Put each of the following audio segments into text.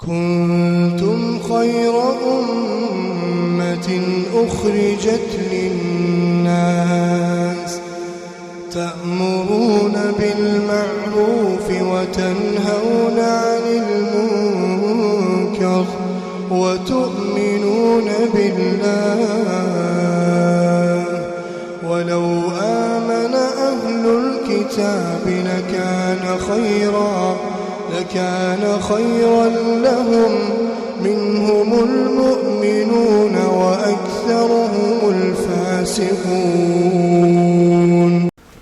كنتم خير أمة أخرجت للناس تأمرون بالمعروف وتنهون عن المنكر وتؤمنون بالله ولو آمن أهل الكتاب لكان خيرا لهم منهم المؤمنون وأكثرهم الفاسقون.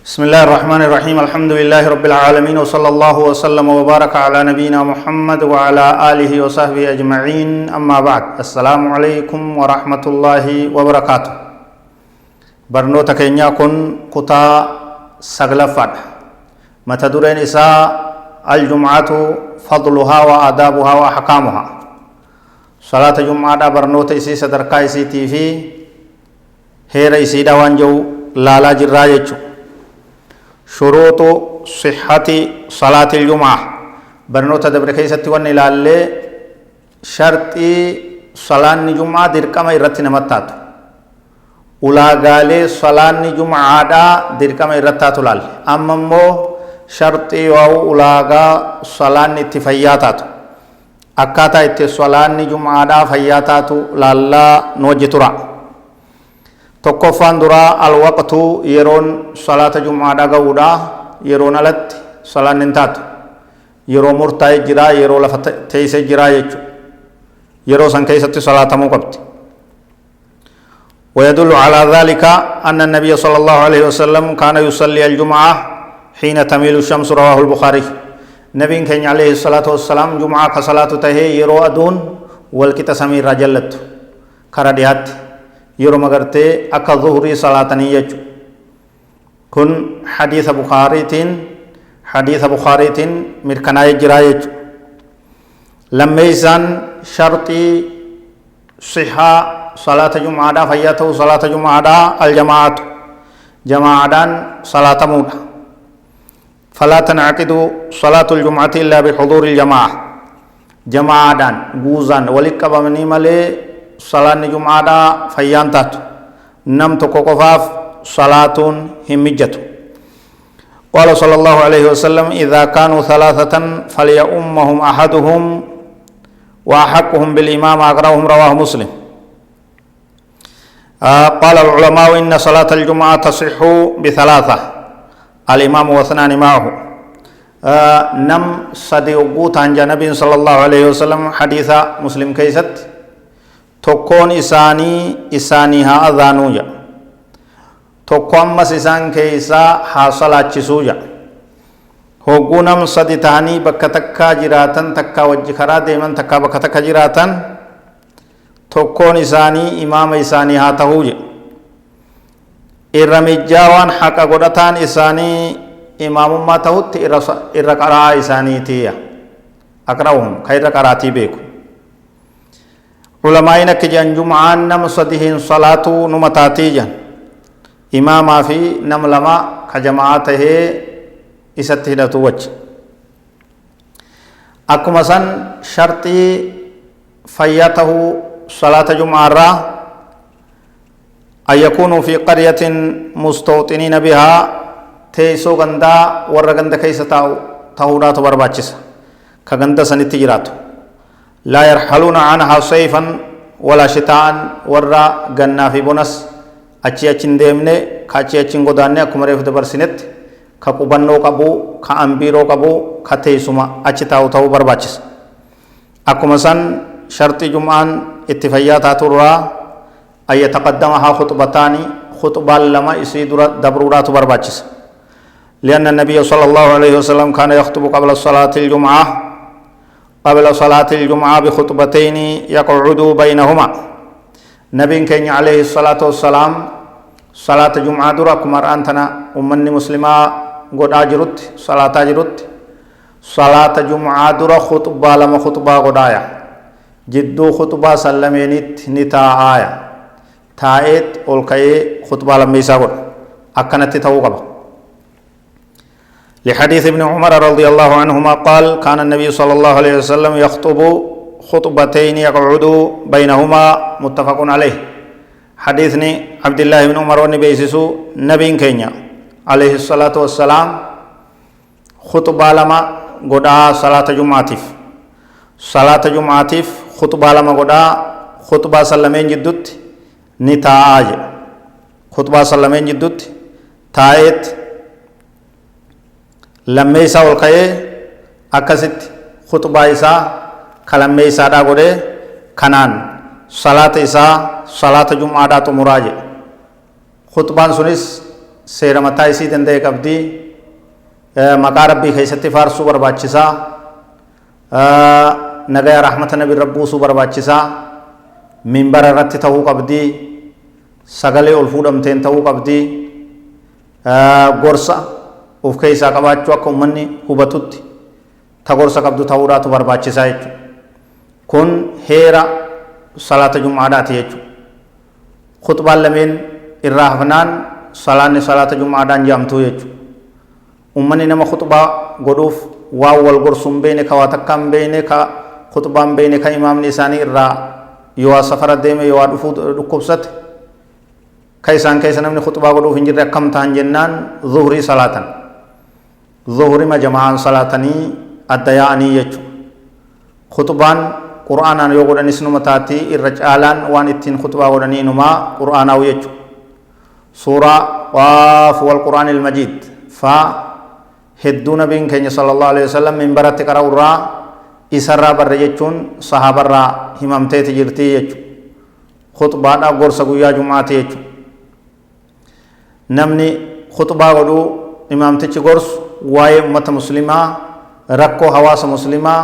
بسم الله الرحمن الرحيم. الحمد لله رب العالمين، وصلى الله وسلم وبارك على نبينا محمد وعلى آله وصحبه أجمعين. أما بعد، السلام عليكم ورحمة الله وبركاته. برنوتا كينيا كن كتا سغلفات متدورين إساء الجمعة فضلها وآدابها وأحكامها. صلاة جمعة برنوتا إسي صدركا إسي تيفي هير إسي دوان جو لالا جراجة شروط صحة صلاة الجمعة برنوتا دبر كيستي وني لالي شرطي صلاة الجمعة دركما إرتي نمتاتو ulaagaalee salaanni jum'aadhaa dirqama irratti laal amma immoo sharxii waa ulaagaa salaanni itti fayyaa taatu akkaataa itti salaanni jum'aadhaa fayyaa taatu laallaa nu wajji tura. tokkoffaan duraa alwaqtu yeroon salaata jum'aadhaa ga'uudha. yeroon alatti salaanni hin taatu. yeroo murtaa'ee jira, yeroo lafa teessee jira jechuudha. yeroo san keessatti salaatamuu qabdi. ويدل على ذلك أن النبي صلى الله عليه وسلم كان يصلي الجمعة حين تميل الشمس، رواه البخاري. نبي كان عليه الصلاة والسلام جمعة كصلاة تهي يرو أدون والكتا سمير رجلت كرديات يرو مغرتي أكا ظهري صلاة نيج. كن حديث بخاري مركنا يجرايج. لما يزان شرطي صحة صلاة جمعة فياته صلاة جمعة الجماعة جماعة صلاة مودا، فلا تنعقد صلاة الجمعة إلا بحضور الجماعة. جماعة جوزان ولك بمني ملي صلاة جمعة فيانتات نمت كوكفاف صلاة همجة. قال صلى الله عليه وسلم إذا كانوا ثلاثة فليؤمهم أحدهم وأحقهم بالإمام أقرأهم، رواه مسلم. قال العلماء إن صلاة الجمعة تصح بثلاثة، الإمام واثنان معه. نم صديقوت عن جنبي صلى الله عليه وسلم حديث مسلم كيست تكون إسانيها أذانوجا تكون مس إسان كيسا حاصلات سوجا هوغونم صدي تاني بكتكا جراتن تكا وجكرا ديمن تكا بكتكا جراتن tokkoon isaanii imaama isaanii haa ta'uu jedhe. irra mijjaawaan haqa godhataan isaanii imaamummaa ta'utti irra qaraa isaaniitiya aqra'uhum ka irra qaraatii beeku. ulamaa'iin akka jedhan jum'aan nama sadihin salaatuu numa taatii jedhan imaamaa fi nama lama ka jama'aa tahee isatti hidhatu wajji. akkuma san sharxii fayyaa tahuu صلاة جمعة أن يكونوا في قرية مستوطنين بها تيسو غندا ورّا غندا كيسا تاورات برباچس كغندا سنتجرات لا يرحلون عنها صيفا ولا شتاء ورّا غنا في بونس أچي أچين ديمني كاچي أچين غداني أكمري في دبرسنت كقبنو قبو كأمبيرو قبو كتيسوما أچي تاو برباچس. أكمسان شرط جمعان اتفاقيات ترى أن يتقدمها خطبتان خطبة لما يصير دبرورات برباچس، لأن النبي صلى الله عليه وسلم كان يخطب قبل صلاة الجمعة بخطبتين يقعد بينهما. نبي كان عليه الصلاة والسلام صلاة جمعة درا كمار أنتنا أمني مسلمة قد أجرت صلاة جمعة درا خطبة لما خطبة قدايا جدو خطبة سلمينيت نتا آية تايت أولكاي خطبة لما يساقر أكنت توقب. لحديث ابن عمر رضي الله عنهما قال كان النبي صلى الله عليه وسلم يخطب خطبتين يقعد بينهما متفق عليه حديثني عبد الله بن عمر ونبيسسو نبي كينيا عليه الصلاة والسلام خطبة لما قدا صلاة جمعاتيف خطبة لما قدا خطبة سلمين جدت نتاج خطبة سلمين جدت تايت لما يسا والقية أكست خطبة يسا كلمة يسا دا قده كنان صلاة يسا صلاة جمعة دا تمراجع خطبان سنس سير متايسي دنده قبدي مقا ربي خيستي فارسو برباچسا نگaya رحمت نبي ربوسو برباچسا منبر رت تهو قبدي سغلي الفودمتين تهو قبدي غورسا of keessa qabaachuu akka ummanni hubatutti tagorsa qabdu ta'uudhaatu barbaachisaa jechuudha. Kun heera salaata jum'aadhaati jechuudha. Khutbaan lameen irraa hafnaan salaanni salaata jum'aadhaan jaamtuu jechuudha. Ummanni nama khutbaa godhuuf waan wal gorsuun beene ka waa takkaan beene ka khutbaan beene ka imaamni isaanii irraa yoo safara deeme yoo dhufuu dhukkubsate ka isaan keessa namni khutbaa godhuuf hin jirre akkam ta'an jennaan zuhrii salaatan. ظهر ما جماعان صلاتني الدياني يجو خطبان قرآن يقول نسنو متاتي الرجالان وان اتين خطبة ودني نما قرآن يجو سورة واف والقرآن المجيد فا هدون بين كني صلى الله عليه وسلم من برات كراورا إسرا برجتون صحابة را همامتي تجرتي يجو خطبة أقول سقويا جمعة يجو نمني خطبة ودو إمام تجورس waa'ee ummata muslimaa rakkoo hawaasa muslimaa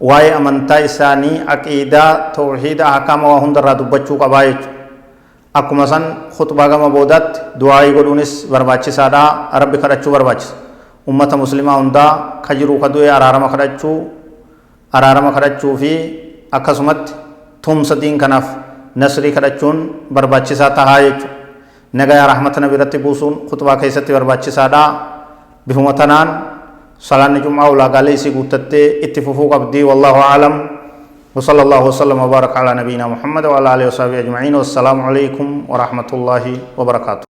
waa'ee amantaa isaanii aqiidaa tawhiida ahkaama waa hundarraa dubbachuu qabaa jechuudha. Akkuma san khutbaa gama boodaatti du'aayii godhuunis barbaachisaadha. Rabbi kadhachuu barbaachisa. Ummata muslimaa hundaa ka jiru ka du'e araarama kadhachuu fi akkasumatti tumsa diin kanaaf nasrii kadhachuun barbaachisaa tahaa jechuudha. Nagaya rahmata nabi irratti buusuun khutbaa keessatti barbaachisaadha. بفهم تنان صلاة الجمعة ولا قال ليسي قلت اتفقوا قبدي والله أعلم وصلى الله وسلم وبارك على نبينا محمد وعلى آله وصحبه أجمعين والسلام عليكم ورحمة الله وبركاته.